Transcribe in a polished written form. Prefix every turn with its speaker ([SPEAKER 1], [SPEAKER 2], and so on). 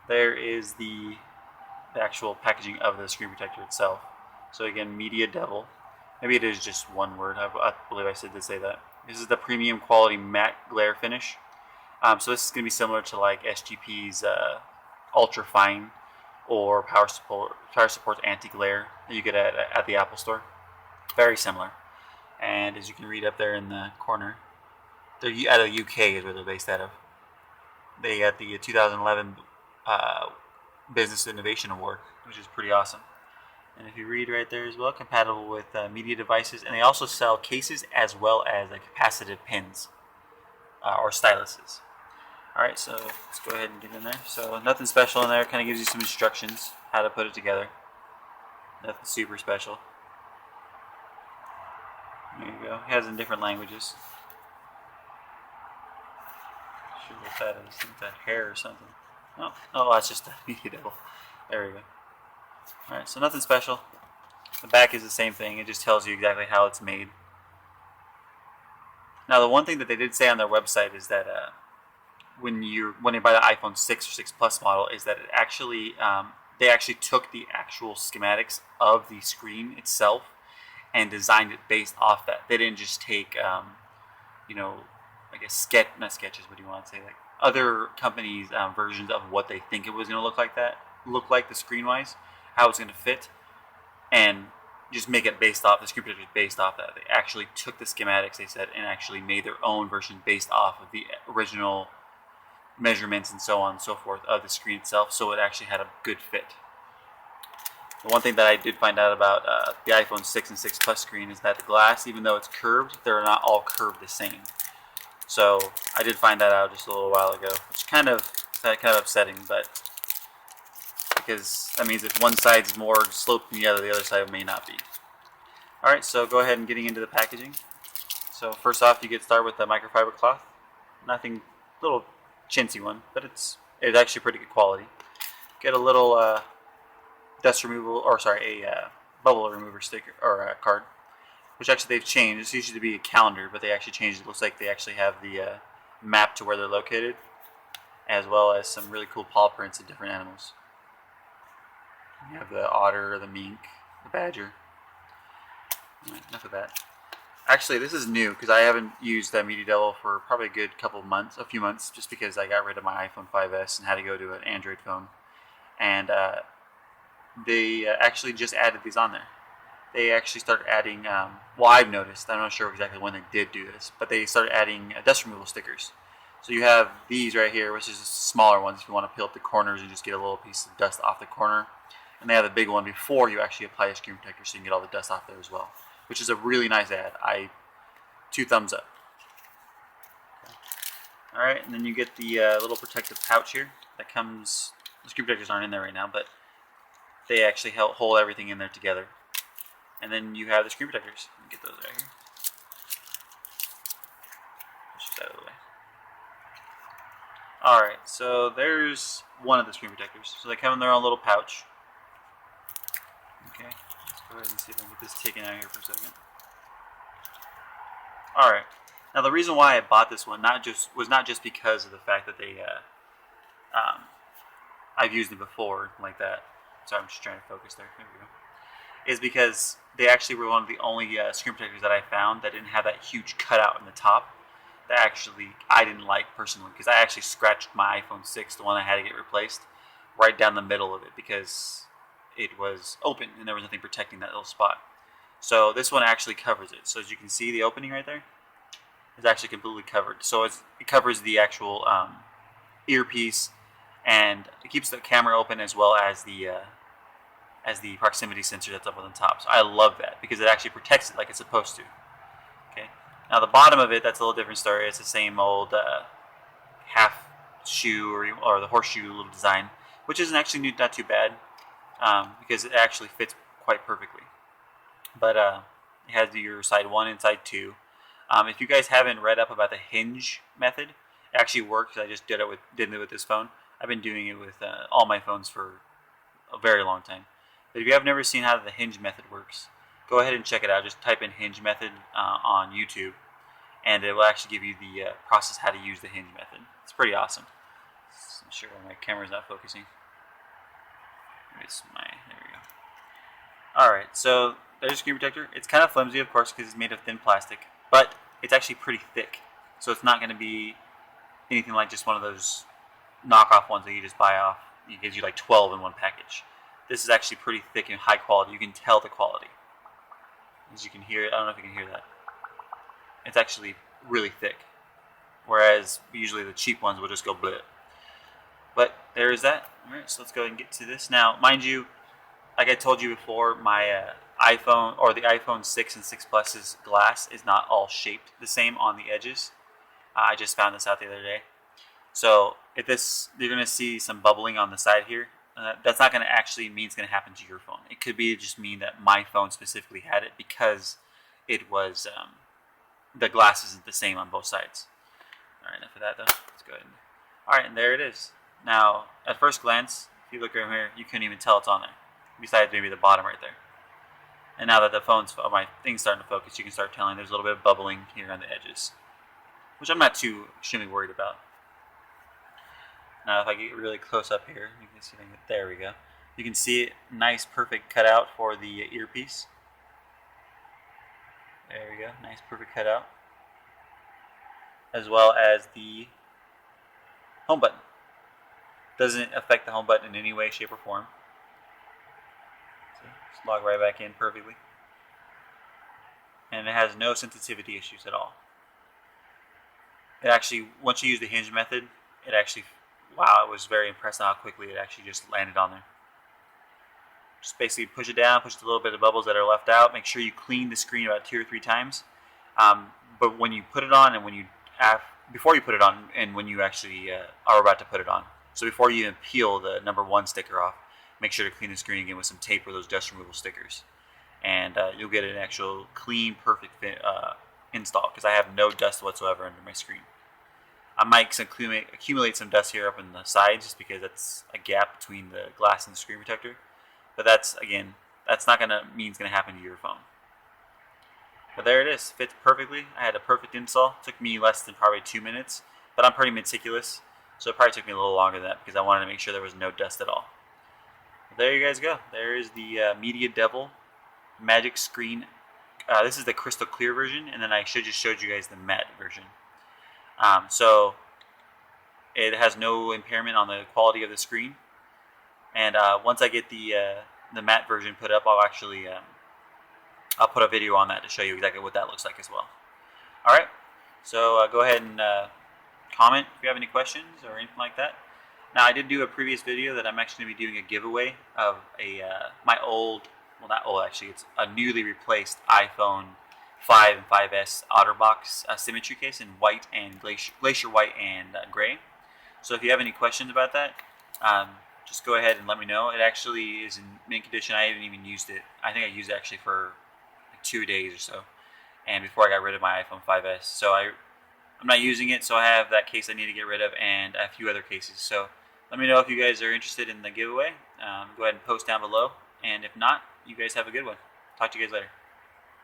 [SPEAKER 1] there is the actual packaging of the screen protector itself. So again, MEDIADEVIL. Maybe it is just one word. I believe I did say that. This is the premium quality matte glare finish. So this is going to be similar to like SGP's Ultra Fine or Power Support's Anti Glare that you get at the Apple Store. Very similar. And as you can read up there in the corner, they're out of the UK is where they're based out of. They got the 2011 uh, Business Innovation Award, which is pretty awesome. And if you read right there as well, compatible with media devices, and they also sell cases as well as capacitive pins or styluses. All right, so let's go ahead and get in there. So nothing special in there. Kind of gives you some instructions how to put it together. Nothing super special. There you go. It has in different languages. Not sure what that is. I think that's hair or something. Oh, that's just a media devil. There we go. All right, so nothing special. The back is the same thing. It just tells you exactly how it's made. Now, the one thing that they did say on their website is that when you buy the iPhone 6 or 6 Plus model, is that it actually they actually took the actual schematics of the screen itself and designed it based off that. They didn't just take I guess not sketches. What do you want to say? Like other companies' versions of what they think it was going to look like the screen wise, how it's going to fit, and just make it based off the screen protector based off that. They actually took the schematics, they said, and actually made their own version based off of the original measurements and so on and so forth of the screen itself, so it actually had a good fit. The one thing that I did find out about the iPhone 6 and 6 Plus screen is that the glass, even though it's curved, they're not all curved the same. So I did find that out just a little while ago, which is kind of upsetting, but because that means if one side's more sloped than the other side may not be. Alright, so go ahead and getting into the packaging. So first off, you get started with the microfiber cloth. Nothing, little chintzy one, but it's actually pretty good quality. Get a little dust removal, or sorry, a bubble remover sticker or card, which actually they've changed. This used to be a calendar, but they actually changed it. Looks like they actually have the map to where they're located, as well as some really cool paw prints of different animals. You have the otter, the mink, the badger. Right, enough of that. Actually, this is new because I haven't used that MEDIADEVIL for probably a few months, just because I got rid of my iPhone 5S and had to go to an Android phone. And they actually just added these on there. They actually started adding, well, I've noticed, I'm not sure exactly when they did do this, but they started adding dust removal stickers. So you have these right here, which is just smaller ones if you want to peel up the corners and just get a little piece of dust off the corner. And they have the big one before you actually apply a screen protector so you can get all the dust off there as well, which is a really nice ad. 2 thumbs up. Okay. Alright, and then you get the little protective pouch here that comes, the screen protectors aren't in there right now, but they actually hold everything in there together. And then you have the screen protectors. Let me get those right here. Push this out of the way. Alright, so there's one of the screen protectors. So they come in their own little pouch. Okay, let's go ahead and see if I can get this taken out here for a second. Alright, now the reason why I bought this one was not just because of the fact that I've used it before like that. Sorry, I'm just trying to focus there. There we go. Is because they actually were one of the only screen protectors that I found that didn't have that huge cutout in the top. That actually I didn't like personally, because I actually scratched my iPhone 6, the one I had to get replaced, right down the middle of it because it was open and there was nothing protecting that little spot. So this one actually covers it. So as you can see, the opening right there is actually completely covered. So it covers the actual earpiece, and it keeps the camera open as well as the proximity sensor that's up on the top. So I love that because it actually protects it like it's supposed to. Okay. Now the bottom of it, that's a little different story. It's the same old half shoe or the horseshoe little design, which isn't actually not too bad because it actually fits quite perfectly. But it has your side 1 and side 2. If you guys haven't read up about the hinge method, it actually works. I just did it with this phone. I've been doing it with all my phones for a very long time. But if you have never seen how the hinge method works, go ahead and check it out. Just type in hinge method on YouTube, and it will actually give you the process how to use the hinge method. It's pretty awesome. I'm sure my camera's not focusing. There we go. Alright, so there's a screen protector. It's kind of flimsy, of course, because it's made of thin plastic, but it's actually pretty thick. So it's not going to be anything like just one of those knockoff ones that you just buy off. It gives you like 12 in one package. This is actually pretty thick and high quality. You can tell the quality. As you can hear it, I don't know if you can hear that. It's actually really thick. Whereas usually the cheap ones will just go bleh. But there is that. Alright, so let's go ahead and get to this. Now, mind you, like I told you before, my iPhone, or the iPhone 6 and 6 Plus's glass is not all shaped the same on the edges. I just found this out the other day. So if this, you're going to see some bubbling on the side here. That's not going to actually mean it's going to happen to your phone. It could be just mean that my phone specifically had it because it was, the glass isn't the same on both sides. Alright, enough of that though. Let's go ahead. Alright, and there it is. Now, at first glance, if you look right here, you couldn't even tell it's on there. Besides maybe the bottom right there. And now that the my thing's starting to focus, you can start telling there's a little bit of bubbling here on the edges. Which I'm not too extremely worried about. Now if I get really close up here, you can see, there we go. You can see it, nice perfect cutout for the earpiece. There we go, nice perfect cutout. As well as the home button. Doesn't affect the home button in any way, shape, or form. So just log right back in perfectly. And it has no sensitivity issues at all. It actually, once you use the hinge method, it actually, wow, I was very impressed on how quickly it actually just landed on there. Just basically push it down, push the little bit of bubbles that are left out. Make sure you clean the screen about 2 or 3 times. But when you put it on and when you, before you put it on and when you actually are about to put it on. So before you even peel the number 1 sticker off, make sure to clean the screen again with some tape or those dust removal stickers. And you'll get an actual clean, perfect install because I have no dust whatsoever under my screen. I might accumulate some dust here up in the sides just because that's a gap between the glass and the screen protector. But that's, again, that's not going to mean it's going to happen to your phone. But there it is. Fits perfectly. I had a perfect install. It took me less than probably 2 minutes. But I'm pretty meticulous. So it probably took me a little longer than that because I wanted to make sure there was no dust at all. But there you guys go. There is the MEDIADEVIL Magic Screen. This is the crystal clear version. And then I just showed you guys the matte version. So it has no impairment on the quality of the screen. And once I get the matte version put up, I'll actually I'll put a video on that to show you exactly what that looks like as well. All right, so go ahead and comment if you have any questions or anything like that. Now I did do a previous video that I'm actually going to be doing a giveaway of my old, well not old actually, it's a newly replaced iPhone 5 and 5S OtterBox symmetry case in white and glacier white and gray. So if you have any questions about that, just go ahead and let me know. It actually is in mint condition. I haven't even used it. I think I used it actually for like 2 days or so, and before I got rid of my iPhone 5S. So I'm not using it, so I have that case I need to get rid of and a few other cases. So let me know if you guys are interested in the giveaway. Go ahead and post down below, and if not, you guys have a good one. Talk to you guys later.